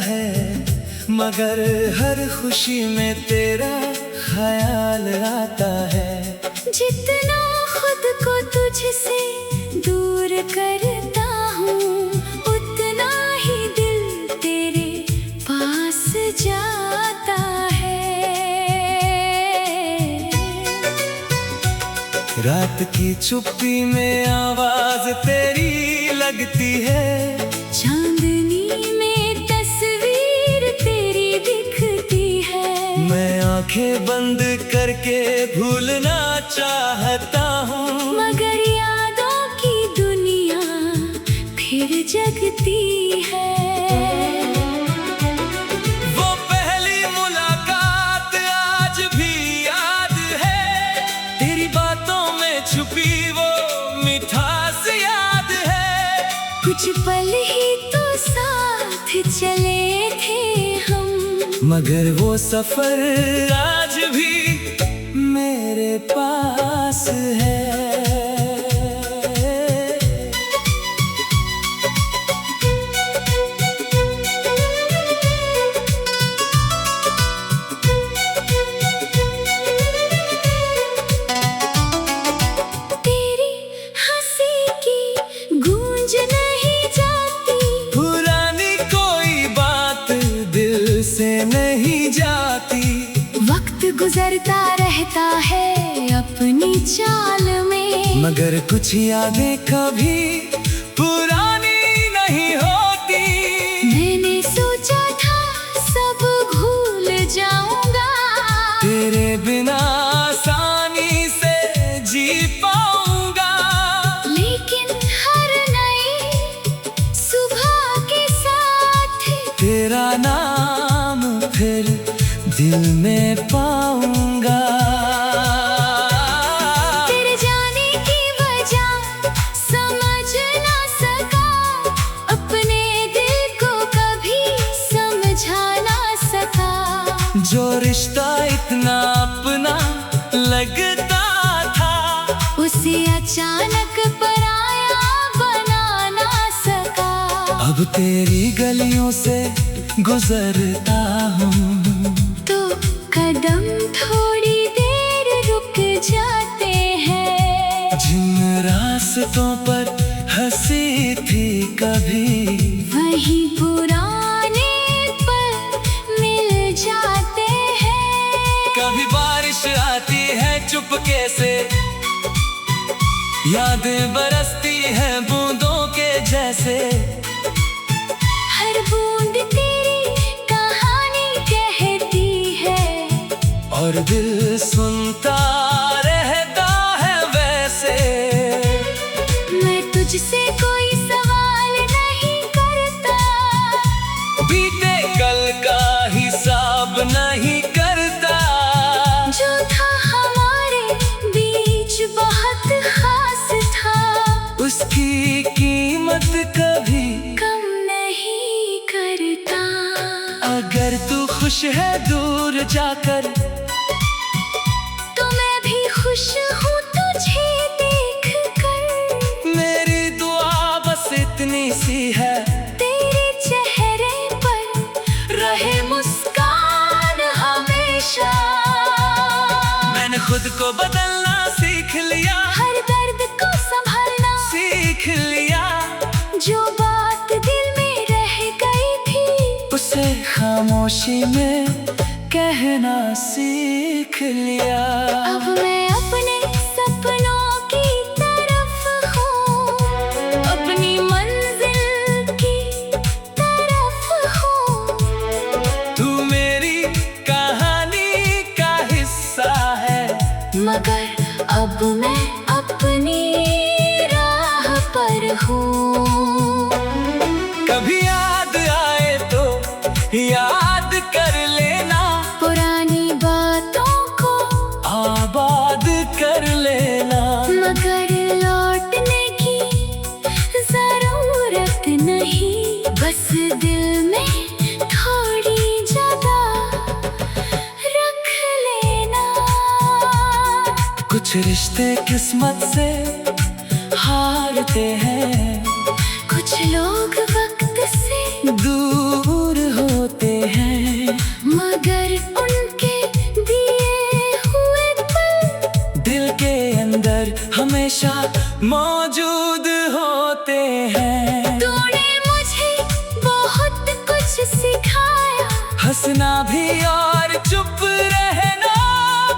है, मगर हर खुशी में तेरा ख्याल आता है। जितना खुद को तुझसे दूर करता हूँ, उतना ही दिल तेरे पास जाता है। रात की चुप्पी में आवाज तेरी लगती है, चांदनी में तस्वीर तेरी दिखती है। मैं आंखें बंद करके भूलना चाहता हूँ, मगर यादों की दुनिया फिर जगती है। वो पहली मुलाकात आज भी याद है, तेरी बातों में छुपी वो मिठास याद है। कुछ पल ही तो साथ चले थे हम, मगर वो सफर आज भी मेरे पास है। तेरी हंसी की गूंज नहीं जाती, पुरानी कोई बात दिल से नहीं जाती। वक्त गुजरता रहता है अपनी चाल में, मगर कुछ यादें कभी पुरानी नहीं होती। मैंने सोचा था सब भूल जाऊंगा, तेरे बिना आसानी से जी पाऊंगा। लेकिन हर नई सुबह के साथ तेरा नाम फिर दिल में पाऊंगा। तेरे जाने की वजह समझ ना सका, अपने दिल को कभी समझा ना सका। जो रिश्ता इतना अपना लगता था, उसे अचानक पराया बना ना सका। अब तेरी गलियों से गुजरता हूँ, तो कदम थोड़ी देर रुक जाते हैं। जिन रास्तों पर हंसी थी कभी, वही पुराने पल मिल जाते हैं। कभी बारिश आती है चुपके से, यादें बरसती हैं बूंदों के जैसे। हर बूंद तेरी कहानी कहती है, और दिल सुनता रहता है वैसे। मैं तुझसे कोई सवाल नहीं करता, बीते कल का हिसाब नहीं करता। जो था हमारे बीच बहुत खास था, उसकी कीमत कभी कम नहीं करता। अगर तू खुश है दूर जाकर, तो मैं भी खुश हूँ तुझे देख कर। मेरी दुआ बस इतनी सी है, तेरे चेहरे पर रहे मुस्कान हमेशा। मैंने खुद को बदलना सीख लिया, हर दर्द को संभालना सीख लिया। जो बात दिल में रह गई थी, उसे खामोशी में कहना सीख लिया। अब मैं अपने सपनों की तरफ हूँ, अपनी मंजिल की तरफ हूँ। तू मेरी कहानी का हिस्सा है, मगर अब मैं अपनी राह पर हूँ। कभी याद आए तो याद कर लेना, पुरानी बातों को आबाद कर लेना। मगर लौटने की जरूरत नहीं, बस दिल में थोड़ी जगह रख लेना। कुछ रिश्ते किस्मत से हारते हैं, कुछ लोग वक्त से दूर हो होते हैं, मगर उनके दिए हुए पल दिल के अंदर हमेशा मौजूद होते हैं। तूने मुझे बहुत कुछ सिखाया, हंसना भी और चुप रहना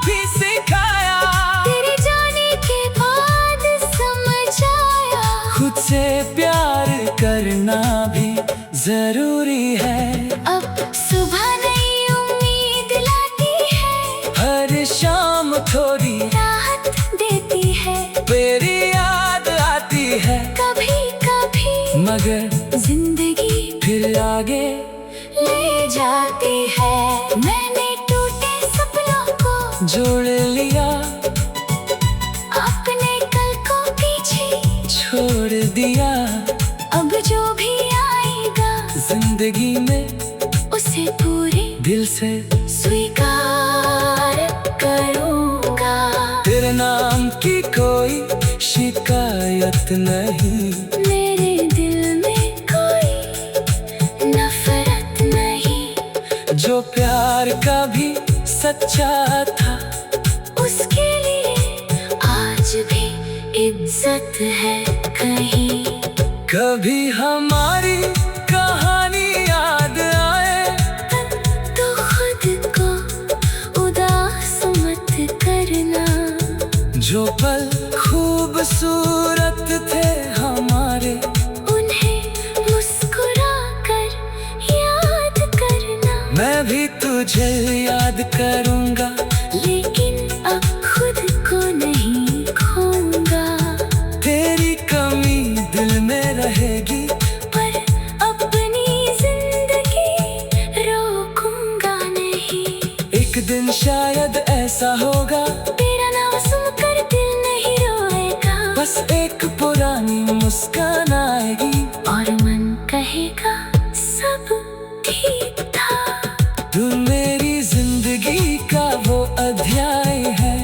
भी सिखाया। तेरे जाने के बाद समझ आया, खुद से प्यार करना भी जरूरी है। अब सुबह नई उम्मीद लाती है, हर शाम थोड़ी राहत देती है। तेरी याद आती है कभी कभी मगर जिंदगी फिर आगे ले जाती है। मैंने टूटे सपनों को जोड़ लिया, अपने कल को पीछे छोड़ दिया। अब जो भी आएगा जिंदगी में उसे पूरे दिल से स्वीकार करूंगा। तेरे नाम की कोई शिकायत नहीं, मेरे दिल में कोई नफरत नहीं। जो प्यार का भी सच्चा था उसके लिए आज भी इज्जत है कहीं। कभी हमारी कहानी याद आए तो खुद को उदास मत करना। जो पल खूबसूरत थे हमारे, उन्हें मुस्कुरा कर याद करना। मैं भी तुझे याद करूंगा, लेकिन अब खुद को नहीं खोऊंगा। तेरी कमी दिल में रहेगी, पर अपनी जिंदगी रोकूंगा नहीं। एक दिन शायद ऐसा होगा, तेरा नाम सुनकर दिल नहीं रोएगा। बस एक पुरानी मुस्कान आएगी और मन कहेगा सब ठीक था। तू मेरी जिंदगी का वो अध्याय है,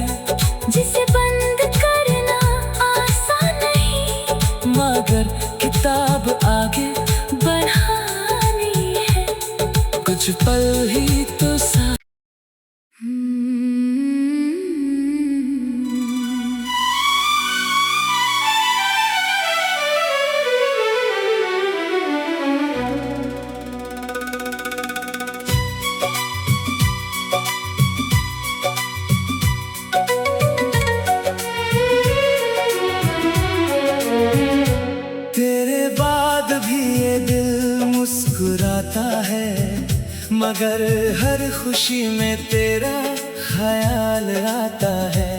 जिसे बंद करना आसान नहीं, मगर किताब आगे बढ़ानी है। कुछ पल ही तो सा तेरे बाद भी ये दिल मुस्कुराता है, मगर हर खुशी में तेरा ख्याल आता है।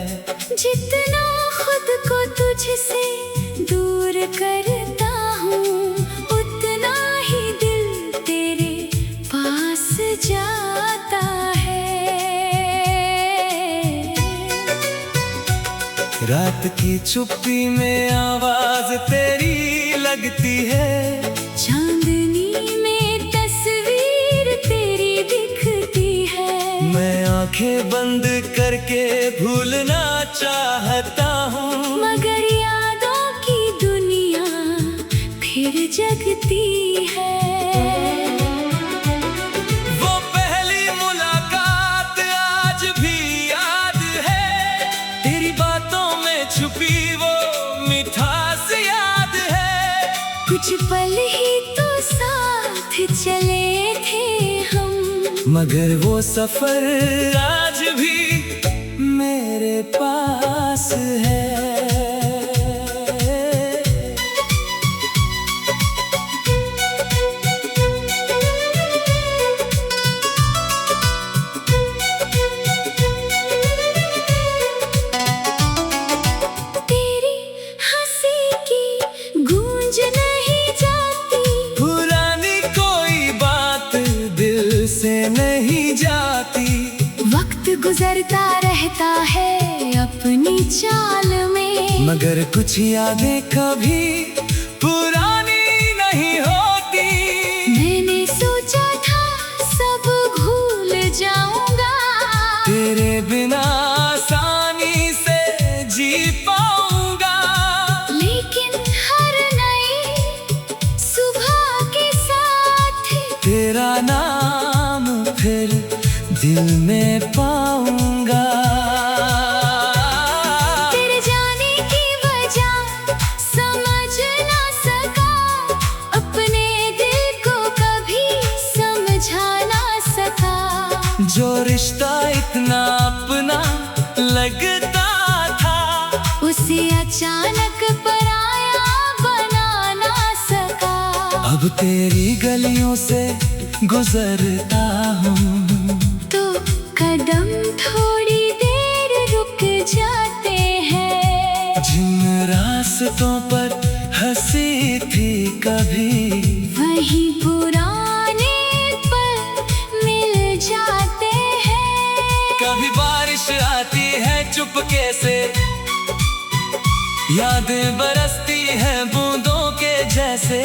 जितना खुद को तुझसे दूर करता हूँ, उतना ही दिल तेरे पास जाता है। रात की चुप्पी में आवाज तेरी लगती है, चांदनी में तस्वीर तेरी दिखती है। मैं आंखें बंद करके भूलना चाहता हूँ, मगर यादों की दुनिया फिर जगती है। वो पहली मुलाकात आज भी याद है, तेरी बातों में छुपी वो मिठास याद है। कुछ पल ही तो साथ चले थे हम, मगर वो सफर आज भी मेरे पास है। तेरी हंसी की गूंज नहीं जाती, पुरानी कोई बात दिल से नहीं जाती। वक्त गुजरता रहता है अपनी चाल में, मगर कुछ यादें कभी पुरानी नहीं होती। मैंने सोचा था सब भूल जाऊंगा, तेरे बिना आसानी से जी पाऊंगा। लेकिन हर नई सुबह के साथ तेरा नाम में पाऊंगा। तेरे जाने की वजह समझ ना सका, अपने दिल को कभी समझा ना सका। जो रिश्ता इतना अपना लगता था, उसे अचानक पराया बना ना सका। अब तेरी गलियों से गुजरता हूँ तो कदम थोड़ी देर रुक जाते हैं। जिन रास्तों पर हंसी थी कभी, वही पुराने पल मिल जाते हैं। कभी बारिश आती है चुपके से, यादें बरसती हैं बूंदों के जैसे।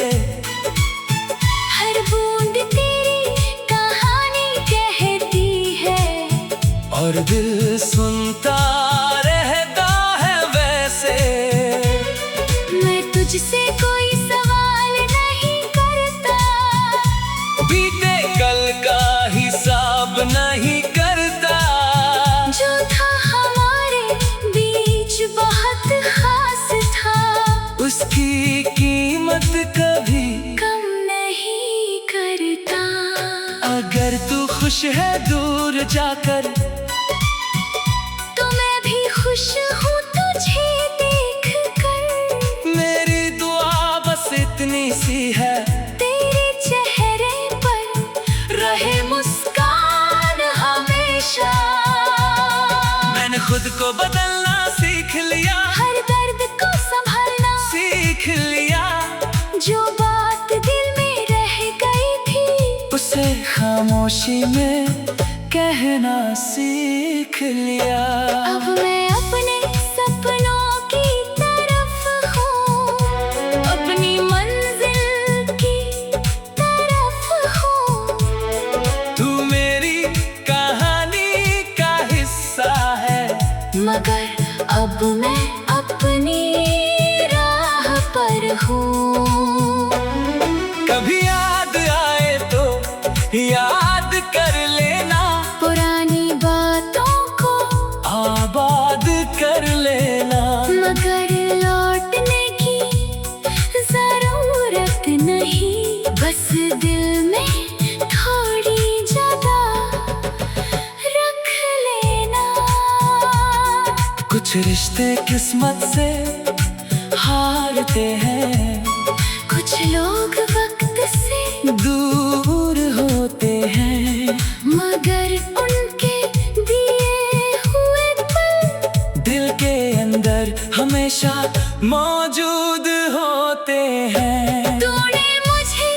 हर बूंद तेरी कहानी कहती है, और दिल सुनता रहता है वैसे। मैं तुझसे कोई सवाल नहीं करता, बीते कल का हिसाब नहीं करता। जो था हमारे बीच बहुत खास था, उसकी कीमत कभी कम नहीं करता। अगर तू खुश है दूर जाकर, तो मैं भी खुश हूँ तुझे देख कर। मेरी दुआ बस इतनी सी है, तेरे चेहरे पर रहे मुस्कान हमेशा। मैंने खुद को बदलना सीख लिया, हर दर्द को संभालना सीख लिया। जो बात दिल में रह गई थी, उसे खामोशी में कहना सीख लिया। अब मैं अपने सपनों की तरफ हूँ, अपनी मंजिल की तरफ हूँ। तू मेरी कहानी का हिस्सा है, मगर अब मैं अपनी राह पर हूँ। कभी याद आए तो याद कर लेना, पुरानी बातों को आबाद कर लेना। मगर लौटने की जरूरत नहीं, बस दिल में थोड़ी जगह रख लेना। कुछ रिश्ते किस्मत से हारते हैं, कुछ लोग वक्त से दूर होते हैं। मगर उनके दिए हुए पल दिल के अंदर हमेशा मौजूद होते हैं। तूने मुझे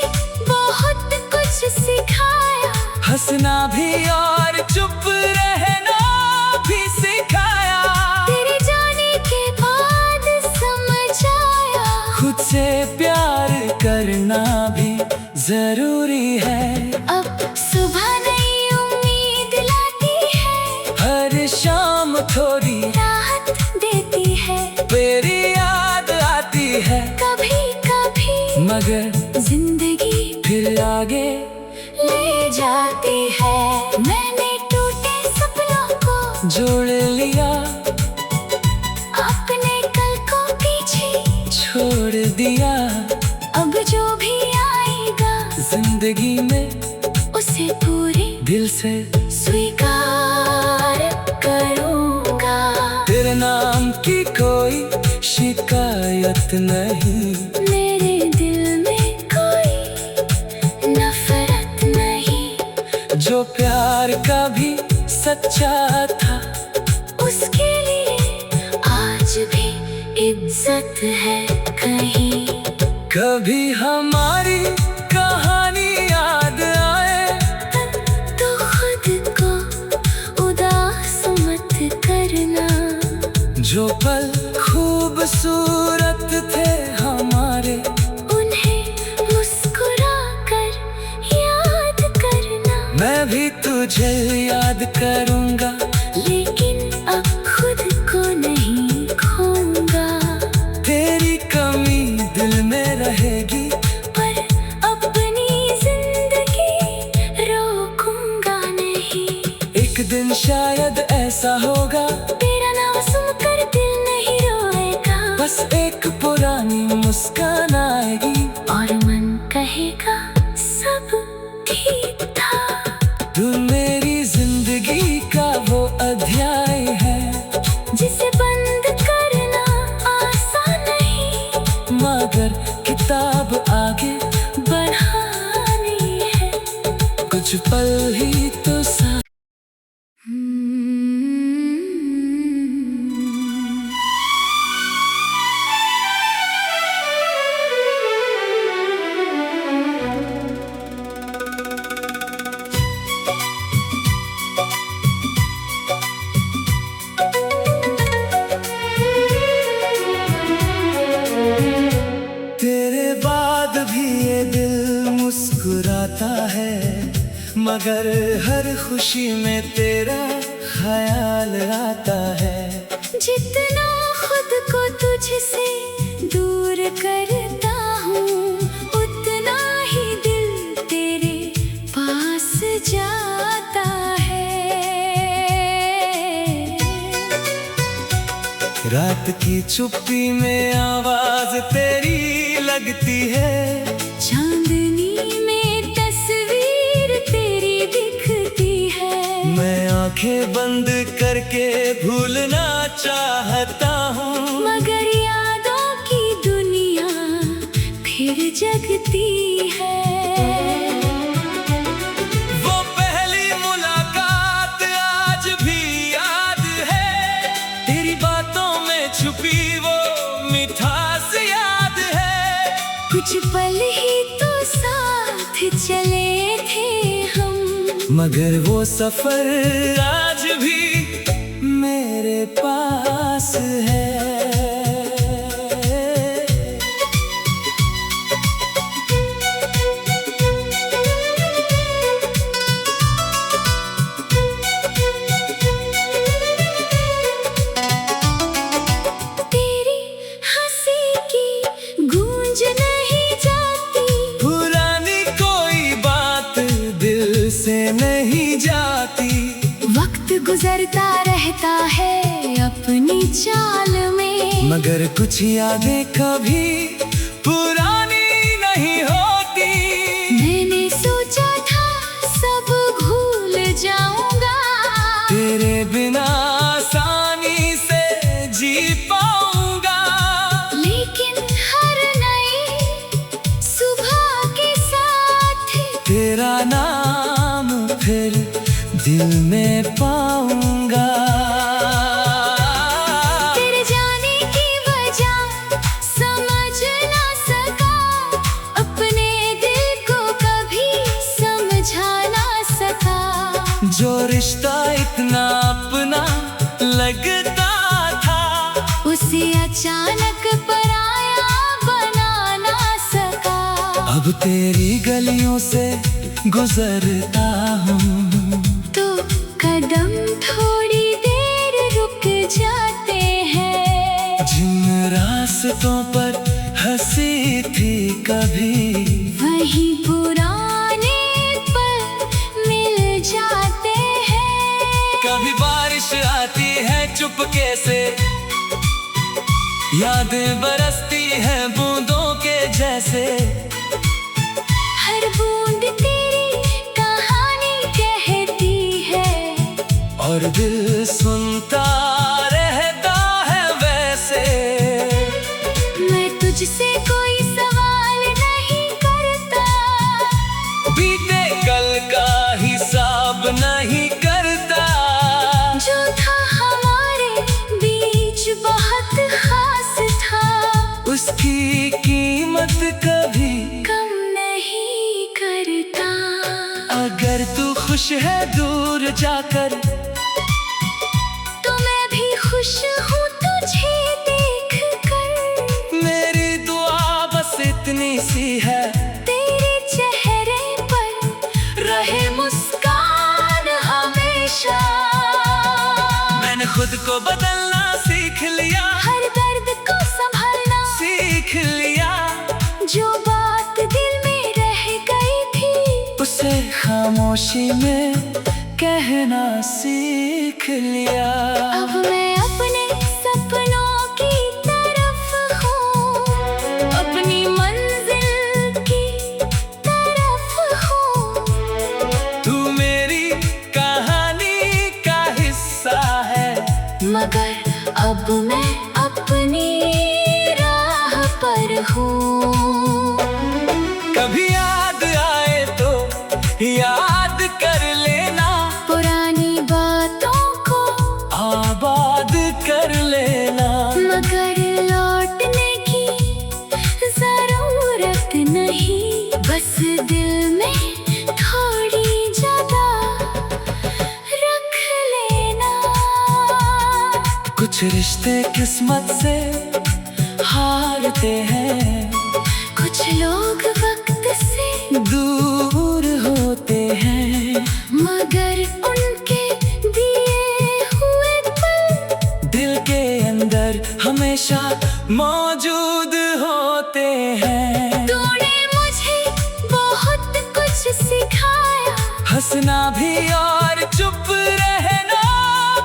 बहुत कुछ सिखाया, हंसना भी और चुप रहना भी सिखाया। तेरे जाने के बाद समझ आया, खुद से प्यार करना भी जरूरी है। अब सुबह नई उम्मीद लाती है, हर शाम थोड़ी राहत देती है। तेरी याद आती है कभी कभी मगर जिंदगी फिर आगे ले जाती है। मैंने टूटे सपनों को जोड़ लिया, अपने कल को पीछे छोड़ दिया। अब जो भी आएगा जिंदगी में उसे पूरे दिल से स्वीकार करूँगा। तेरे नाम की कोई शिकायत नहीं, मेरे दिल में कोई नफरत नहीं। जो प्यार का भी सच्चा था, उसके लिए आज भी इज्जत है कहीं। कभी हमारी कहानी याद आए तो खुद को उदास मत करना। जो पल खूबसूरत थे हमारे, उन्हें मुस्कुरा कर याद करना। मैं भी तुझे याद करूँगा, लेकिन अब खुद को नहीं खोऊंगा। तेरी कमी दिल में रहेगी, पर अपनी जिंदगी रोकूंगा नहीं। एक दिन दिन शायद ऐसा होगा, तेरा नाम सुनकर दिल नहीं रोएगा। बस एक पुरानी मुस्कान आएगी और मन कहेगा सब ठीक था। तू मेरी जिंदगी का वो अध्याय है, जिसे बंद करना आसान नहीं, मगर किताब आगे बढ़ानी है। कुछ पल ही तो साथ। तेरे बाद भी ये दिल मुस्कुराता है, मगर हर खुशी में तेरा ख्याल आता है। जितना खुद को तुझसे दूर करता हूँ, उतना ही दिल तेरे पास जाता है। रात की चुप्पी में आवाज तेरी लगती है, चांदनी में तस्वीर तेरी दिखती है। मैं आंखें बंद करके भूलना चाहता हूँ, मगर यादों की दुनिया फिर जगती है। वो पहली मुलाकात आज भी याद है, तेरी बातों में छुपी वो मिठास याद है। कुछ पल ही तो साथ चले थे हम, मगर वो सफर आज भी मेरे पास है। तेरी हंसी की गूंज नहीं जाती, पुरानी कोई बात दिल से नहीं जाती। वक्त गुजरता रहता है अपनी चाल में, मगर कुछ यादें कभी पुरानी नहीं होती। मैंने सोचा था सब भूल जाऊंगा, तेरे बिना आसानी से जी पाऊंगा, लेकिन हर नई सुबह के साथ तेरा नाम फिर दिल में पाऊंगा। तेरे जाने की वजह समझ ना सका, अपने दिल को कभी समझा ना सका। जो रिश्ता इतना अपना लगता था, उसे अचानक पराया बना ना सका। अब तेरी गलियों से गुजरता हूँ, तो कदम थोड़ी देर रुक जाते हैं। जिन रास्तों पर हंसी थी कभी, वही पुराने पल मिल जाते हैं। कभी बारिश आती है चुपके से, यादें बरसती हैं बूंदों के जैसे। हर बूंद तेरी कहानी कहती है, और दिल सुनता रहता है वैसे। मैं तुझसे कोई सवाल नहीं करता, बीते कल का हिसाब नहीं करता। जो था हमारे बीच बहुत खास था, उसकी कीमत कभी कम नहीं करता। अगर तू खुश है दूर जाकर, तो मैं भी खुश हूँ तुझे देख कर। मेरी दुआ बस इतनी सी है, तेरे चेहरे पर रहे मुस्कान हमेशा। मैंने खुद को बदलना सीख लिया, हर दर्द को संभालना सीख लिया। जो बात दिल में रह गई थी, उसे खामोशी में कहना सीख लिया। अब मैं अपने सपनों की तरफ हूँ, अपनी मंजिल की तरफ हूँ। तू मेरी कहानी का हिस्सा है, मगर अब मैं अपनी राह पर हूँ। कभी याद आए तो याद कर लेना, पुरानी बातों को आबाद कर लेना। मगर लौटने की जरूरत नहीं, बस दिल में थोड़ी जगह रख लेना। कुछ रिश्ते किस्मत से हारते हैं, कुछ लोग वक्त से दूर होते हैं, मगर उनके दिए हुए पल दिल के अंदर हमेशा मौजूद होते हैं। तूने मुझे बहुत कुछ सिखाया, हंसना भी और चुप रहना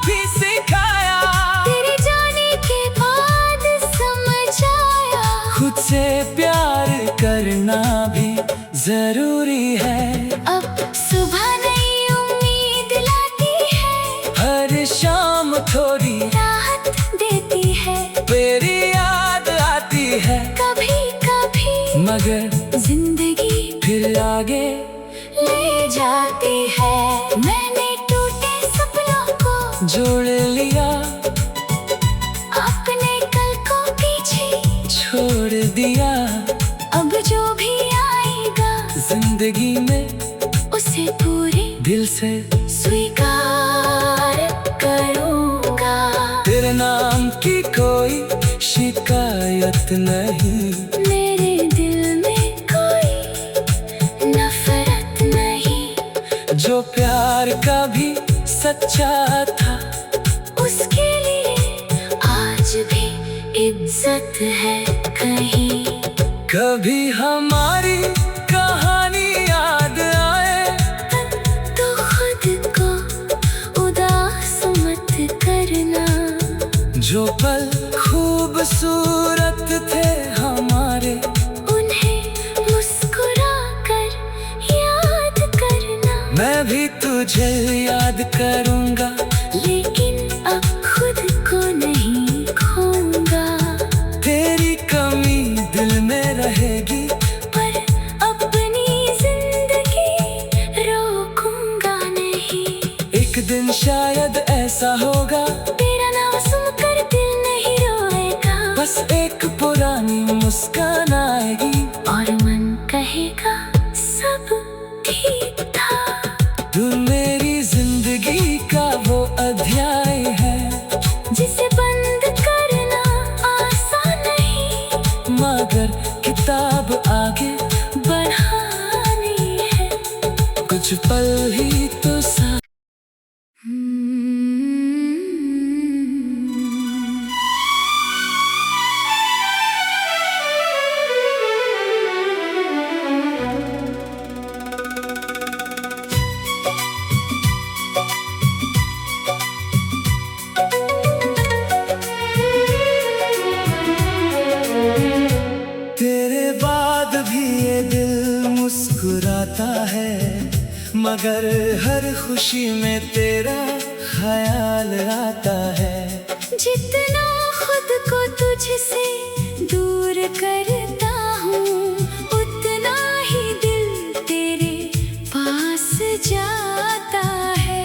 भी सिखाया। तेरे जाने के बाद समझ आया, खुद से प्यार करना भी जरूरी है। अब सुबह नई उम्मीद लाती है, हर शाम थोड़ी राहत देती है। तेरी याद आती है कभी कभी मगर जिंदगी फिर आगे ले जाती है। मैंने टूटे सपनों को जोड़ लिया, अपने कल को पीछे छोड़ दिया। अब जो भी आएगा जिंदगी में उसे पूरे दिल से स्वीकार करूँगा। तेरे नाम की कोई शिकायत नहीं, मेरे दिल में कोई नफरत नहीं। जो प्यार का भी सच्चा था उसके लिए आज भी इज्जत है कहीं। कभी हमारी कहानी याद आए तो खुद को उदास मत करना, जो पल खूबसूरत थे हमारे, उन्हें मुस्कुरा कर याद करना। मैं भी तुझे याद करूँगा, लेकिन अब खुद को नहीं खोऊंगा। तेरी कमी दिल में रहेगी, पर अपनी जिंदगी रोकूंगा नहीं। एक दिन शायद ऐसा होगा, तेरा नाम सुनकर दिल नहीं रोएगा, बस एक पुरानी मुस्कान आएगी और मन कहेगा सब ठीक था। तू मेरी जिंदगी का वो अध्याय है, जिसे बंद करना आसान नहीं, मगर किताब आगे बढ़ानी है। कुछ पल ही तो साथ। तेरे बाद भी ये दिल मुस्कुराता है, मगर हर खुशी में तेरा ख्याल आता है। जितना खुद को तुझसे दूर करता हूँ, उतना ही दिल तेरे पास जाता है।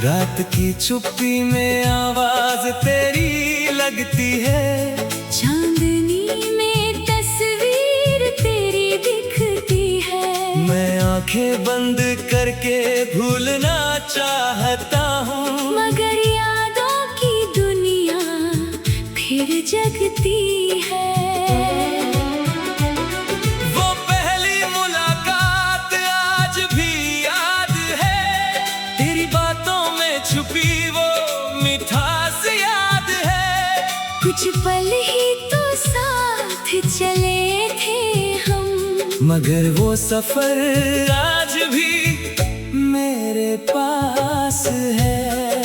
रात की चुप्पी में आवाज तेरी लगती है, चांदनी में तस्वीर तेरी दिखती है। मैं आंखें बंद करके भूलना चाहता हूँ, मगर यादों की दुनिया फिर जगती है। वो पहली मुलाकात आज भी याद है, तेरी बातों में छुपी वो मिठास याद है। कुछ पल ही तो साथ चले थे हम, मगर वो सफर आज भी मेरे पास है।